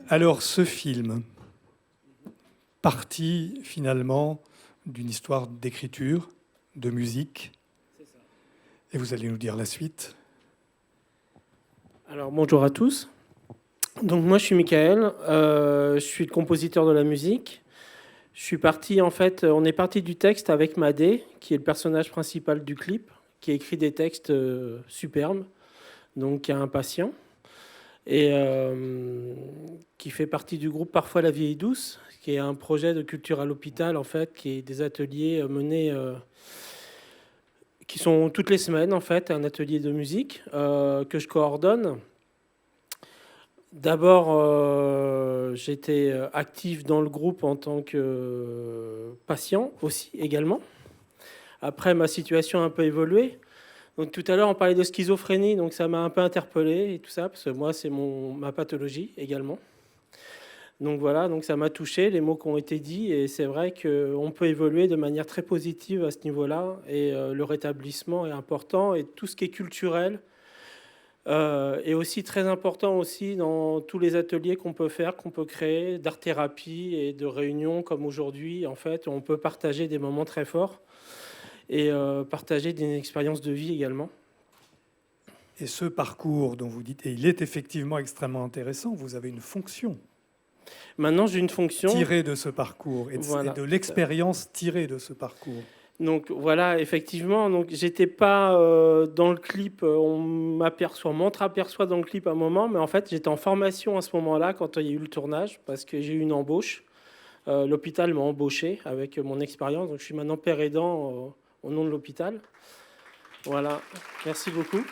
Alors, ce film, parti finalement d'une histoire d'écriture, de musique, et vous allez nous dire la suite. Alors bonjour à tous. Donc moi je suis Michael, je suis le compositeur de la musique. Je suis parti en fait, on est parti du texte avec Madé, qui est le personnage principal du clip, qui a écrit des textes superbes, donc qui est un patient et qui fait partie du groupe Parfois la vie est douce, qui est un projet de culture à l'hôpital en fait, qui est des ateliers menés qui sont toutes les semaines en fait, un atelier de musique que je coordonne. D'abord, j'étais actif dans le groupe en tant que patient aussi également. Après, ma situation a un peu évolué. Donc tout à l'heure, on parlait de schizophrénie, donc ça m'a un peu interpellé et tout ça, parce que moi, c'est ma pathologie également. Donc voilà, donc ça m'a touché, les mots qui ont été dits, et c'est vrai qu'on peut évoluer de manière très positive à ce niveau-là, et le rétablissement est important, et tout ce qui est culturel, et aussi très important aussi dans tous les ateliers qu'on peut faire, qu'on peut créer, d'art-thérapie et de réunions comme aujourd'hui. En fait, on peut partager des moments très forts et partager des expériences de vie également. Et ce parcours dont vous dites, et il est effectivement extrêmement intéressant, vous avez une fonction Maintenant, j'ai une fonction. tirée de ce parcours et Voilà. de l'expérience tirée de ce parcours. Donc voilà, effectivement, donc j'étais pas dans le clip, on m'entre-aperçoit dans le clip à un moment, mais en fait j'étais en formation à ce moment-là quand il y a eu le tournage, parce que j'ai eu une embauche. L'hôpital m'a embauché avec mon expérience, donc je suis maintenant père aidant au nom de l'hôpital. Voilà, merci beaucoup.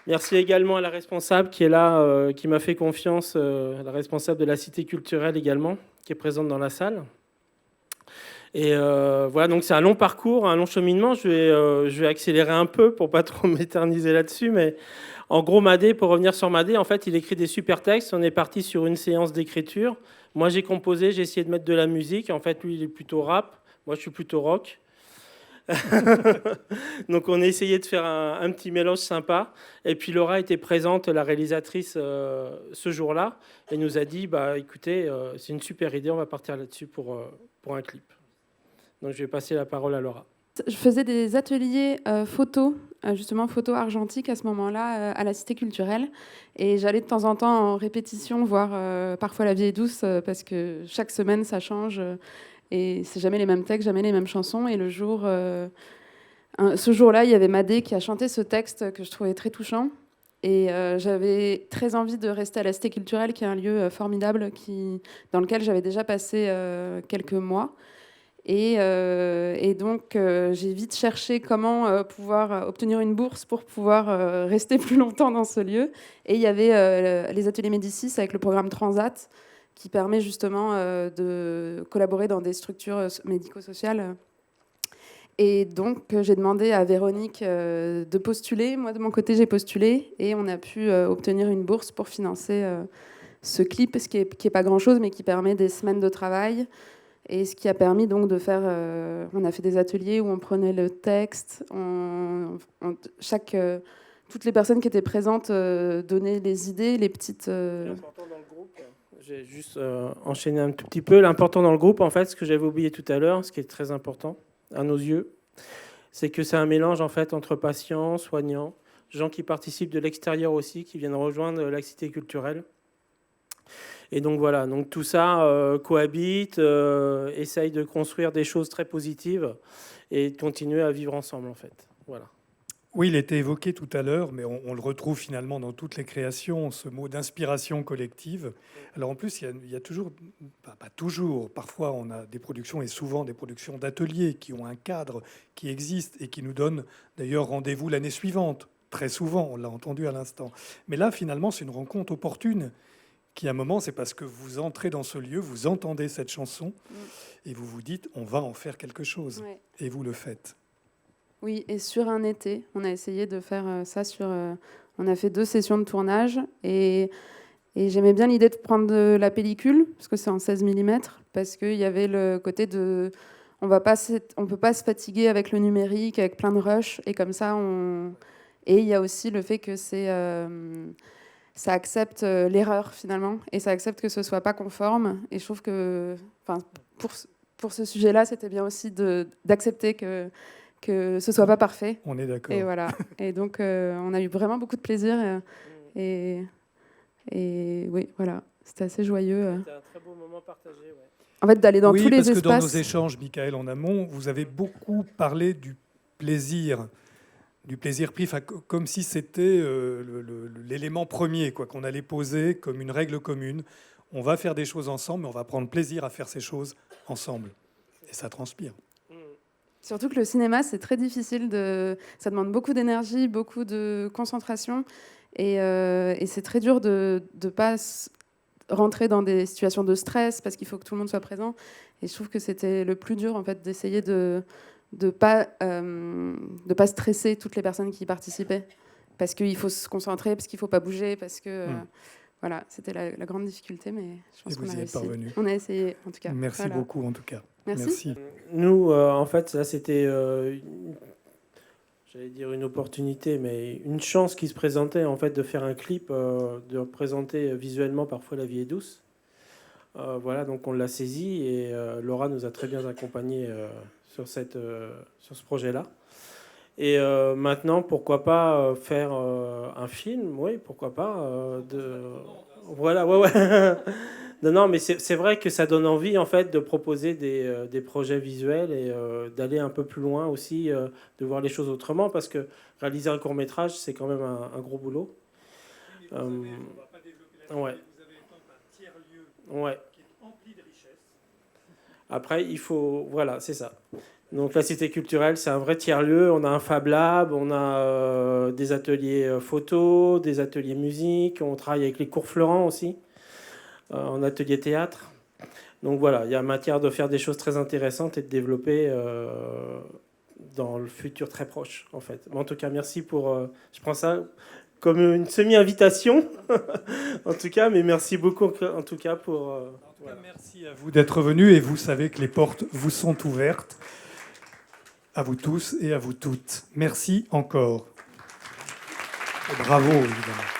Merci également à la responsable qui est là, qui m'a fait confiance, la responsable de la cité culturelle également, qui est présente dans la salle. Et voilà, donc c'est un long parcours, un long cheminement. Je vais accélérer un peu pour pas trop m'éterniser là-dessus, mais en gros, Madé, pour revenir sur Madé, en fait, il écrit des super textes. On est parti sur une séance d'écriture. Moi, j'ai composé, j'ai essayé de mettre de la musique. En fait, lui, il est plutôt rap. Moi, je suis plutôt rock. Donc, on a essayé de faire un petit mélange sympa. Et puis, Laura était présente, la réalisatrice, ce jour-là, et nous a dit, bah, écoutez, c'est une super idée, on va partir là-dessus pour un clip. Donc, je vais passer la parole à Laura. Je faisais des ateliers photo, justement photo argentique à ce moment-là, à la Cité culturelle. Et j'allais de temps en temps en répétition voir Parfois la vie est douce, parce que chaque semaine ça change. Et c'est jamais les mêmes textes, jamais les mêmes chansons. Et ce jour-là, il y avait Madé qui a chanté ce texte que je trouvais très touchant. Et j'avais très envie de rester à la Cité culturelle, qui est un lieu formidable dans lequel j'avais déjà passé quelques mois. Et donc, j'ai vite cherché comment pouvoir obtenir une bourse pour pouvoir rester plus longtemps dans ce lieu. Et il y avait les ateliers Médicis avec le programme Transat, qui permet justement de collaborer dans des structures médico-sociales. Et donc, j'ai demandé à Véronique de postuler. Moi, de mon côté, j'ai postulé. Et on a pu obtenir une bourse pour financer ce clip, ce qui est pas grand-chose, mais qui permet des semaines de travail. Et ce qui a permis donc de faire... on a fait des ateliers où on prenait le texte, toutes les personnes qui étaient présentes donnaient les idées, les petites... L'important dans le groupe, j'ai juste enchaîné un tout petit peu. L'important dans le groupe, en fait, ce que j'avais oublié tout à l'heure, ce qui est très important à nos yeux, c'est que c'est un mélange en fait entre patients, soignants, gens qui participent de l'extérieur aussi, qui viennent rejoindre la cité culturelle. Et donc voilà, donc tout ça cohabite, essaye de construire des choses très positives et de continuer à vivre ensemble en fait. Voilà. Oui, il était évoqué tout à l'heure, mais on le retrouve finalement dans toutes les créations, ce mot d'inspiration collective. Alors en plus, il y a toujours, pas toujours, parfois on a des productions, et souvent des productions d'ateliers qui ont un cadre qui existe et qui nous donnent d'ailleurs rendez-vous l'année suivante. Très souvent, on l'a entendu à l'instant. Mais là, finalement, c'est une rencontre opportune qui, à un moment, c'est parce que vous entrez dans ce lieu, vous entendez cette chanson et vous vous dites, on va en faire quelque chose. Ouais. Et vous le faites. Oui, et sur un été, on a essayé de faire ça on a fait 2 sessions de tournage et j'aimais bien l'idée de prendre de la pellicule, parce que c'est en 16 mm, parce qu'il y avait le côté de... On peut pas se fatiguer avec le numérique, avec plein de rush, et comme ça, Et il y a aussi le fait que ça accepte l'erreur finalement, et ça accepte que ce soit pas conforme. Et je trouve que, pour ce sujet-là, c'était bien aussi d'accepter que ce soit pas parfait. On est d'accord. Et voilà. Et donc, on a eu vraiment beaucoup de plaisir. Et oui, voilà. C'était assez joyeux. C'était un très beau moment partagé. Ouais. En fait, d'aller dans oui, tous les parce espaces. que dans nos échanges, Michael, en amont, vous avez beaucoup parlé du plaisir pris, comme si c'était l'élément premier, quoi, qu'on allait poser comme une règle commune. On va faire des choses ensemble, mais on va prendre plaisir à faire ces choses ensemble. Et ça transpire. Surtout que le cinéma, c'est très difficile. Ça demande beaucoup d'énergie, beaucoup de concentration. Et c'est très dur de ne pas rentrer dans des situations de stress parce qu'il faut que tout le monde soit présent. Et je trouve que c'était le plus dur, en fait, d'essayer de pas stresser toutes les personnes qui y participaient. Parce qu'il faut se concentrer, parce qu'il ne faut pas bouger, parce que... Voilà, c'était la grande difficulté, mais je pense qu'on a réussi. On a essayé, en tout cas. Merci beaucoup, en tout cas. Merci. Nous, en fait, là, c'était, j'allais dire une opportunité, mais une chance qui se présentait, en fait, de faire un clip, de représenter visuellement parfois La vie est douce. Voilà, donc on l'a saisi et Laura nous a très bien accompagnés sur ce projet-là. Et maintenant, pourquoi pas faire un film? Oui, pourquoi pas. Voilà, ouais. Non, mais c'est vrai que ça donne envie, en fait, de proposer des projets visuels et d'aller un peu plus loin aussi, de voir les choses autrement, parce que réaliser un court-métrage, c'est quand même un gros boulot. Ouais. Vous avez un tiers-lieu qui est empli de richesses. Après, il faut... Voilà, c'est ça. Donc la cité culturelle, c'est un vrai tiers-lieu. On a un Fab Lab, on a des ateliers photo, des ateliers musique. On travaille avec les cours Florent aussi, en atelier théâtre. Donc voilà, il y a matière de faire des choses très intéressantes et de développer dans le futur très proche, en fait. Mais en tout cas, merci pour... je prends ça comme une semi-invitation, en tout cas, mais merci beaucoup, en tout cas, pour... Voilà. Merci à vous d'être venus, et vous savez que les portes vous sont ouvertes. À vous tous et à vous toutes. Merci encore. Et bravo, évidemment.